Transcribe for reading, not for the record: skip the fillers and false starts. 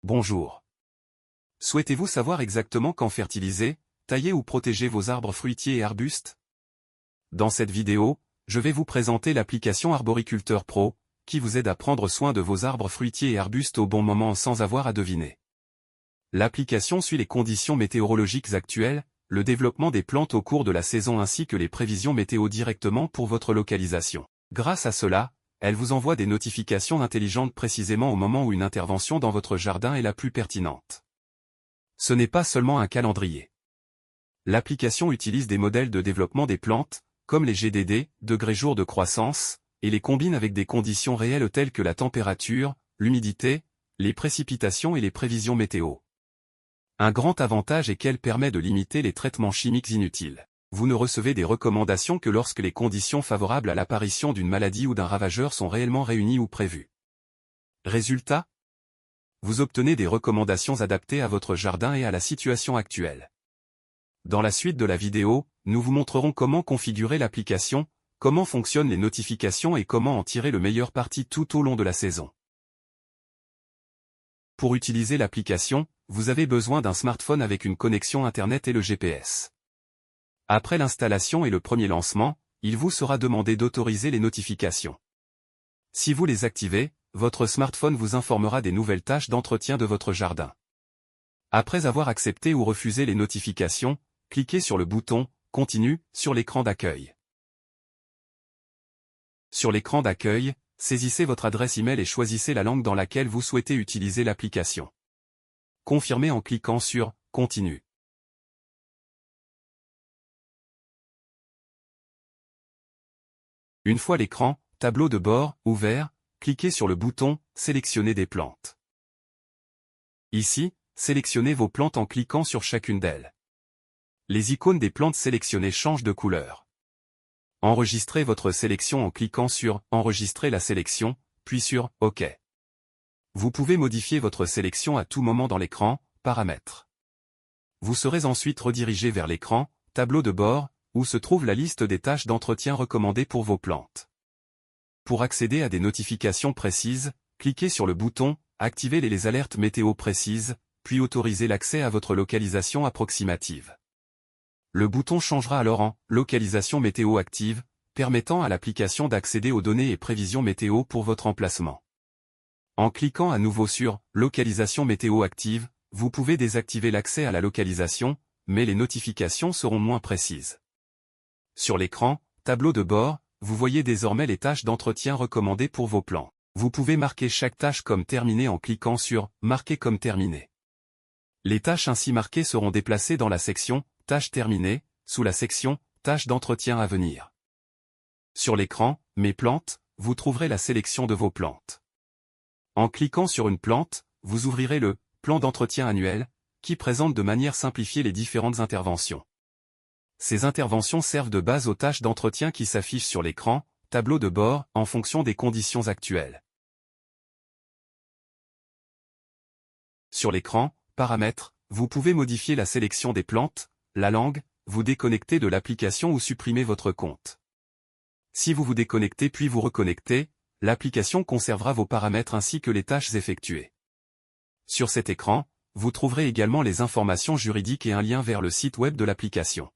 Bonjour. Souhaitez-vous savoir exactement quand fertiliser, tailler ou protéger vos arbres fruitiers et arbustes? Dans cette vidéo, je vais vous présenter l'application Arboriculteur Pro, qui vous aide à prendre soin de vos arbres fruitiers et arbustes au bon moment sans avoir à deviner. L'application suit les conditions météorologiques actuelles, le développement des plantes au cours de la saison ainsi que les prévisions météo directement pour votre localisation. Grâce à cela, elle vous envoie des notifications intelligentes précisément au moment où une intervention dans votre jardin est la plus pertinente. Ce n'est pas seulement un calendrier. L'application utilise des modèles de développement des plantes, comme les GDD, degrés-jours de croissance, et les combine avec des conditions réelles telles que la température, l'humidité, les précipitations et les prévisions météo. Un grand avantage est qu'elle permet de limiter les traitements chimiques inutiles. Vous ne recevez des recommandations que lorsque les conditions favorables à l'apparition d'une maladie ou d'un ravageur sont réellement réunies ou prévues. Résultat? Vous obtenez des recommandations adaptées à votre jardin et à la situation actuelle. Dans la suite de la vidéo, nous vous montrerons comment configurer l'application, comment fonctionnent les notifications et comment en tirer le meilleur parti tout au long de la saison. Pour utiliser l'application, vous avez besoin d'un smartphone avec une connexion Internet et le GPS. Après l'installation et le premier lancement, il vous sera demandé d'autoriser les notifications. Si vous les activez, votre smartphone vous informera des nouvelles tâches d'entretien de votre jardin. Après avoir accepté ou refusé les notifications, cliquez sur le bouton « Continue » sur l'écran d'accueil. Sur l'écran d'accueil, saisissez votre adresse email et choisissez la langue dans laquelle vous souhaitez utiliser l'application. Confirmez en cliquant sur « Continue ». Une fois l'écran, tableau de bord, ouvert, cliquez sur le bouton « Sélectionner des plantes ». Ici, sélectionnez vos plantes en cliquant sur chacune d'elles. Les icônes des plantes sélectionnées changent de couleur. Enregistrez votre sélection en cliquant sur « Enregistrer la sélection », puis sur « OK ». Vous pouvez modifier votre sélection à tout moment dans l'écran « Paramètres ». Vous serez ensuite redirigé vers l'écran « Tableau de bord », où se trouve la liste des tâches d'entretien recommandées pour vos plantes. Pour accéder à des notifications précises, cliquez sur le bouton « Activer les alertes météo précises », puis autorisez l'accès à votre localisation approximative. Le bouton changera alors en « Localisation météo active », permettant à l'application d'accéder aux données et prévisions météo pour votre emplacement. En cliquant à nouveau sur « Localisation météo active », vous pouvez désactiver l'accès à la localisation, mais les notifications seront moins précises. Sur l'écran, tableau de bord, vous voyez désormais les tâches d'entretien recommandées pour vos plants. Vous pouvez marquer chaque tâche comme terminée en cliquant sur « Marquer comme terminée ». Les tâches ainsi marquées seront déplacées dans la section « Tâches terminées » sous la section « Tâches d'entretien à venir ». Sur l'écran « Mes plantes », vous trouverez la sélection de vos plantes. En cliquant sur une plante, vous ouvrirez le « Plan d'entretien annuel » qui présente de manière simplifiée les différentes interventions. Ces interventions servent de base aux tâches d'entretien qui s'affichent sur l'écran, tableau de bord, en fonction des conditions actuelles. Sur l'écran, paramètres, vous pouvez modifier la sélection des plantes, la langue, vous déconnecter de l'application ou supprimer votre compte. Si vous vous déconnectez puis vous reconnectez, l'application conservera vos paramètres ainsi que les tâches effectuées. Sur cet écran, vous trouverez également les informations juridiques et un lien vers le site web de l'application.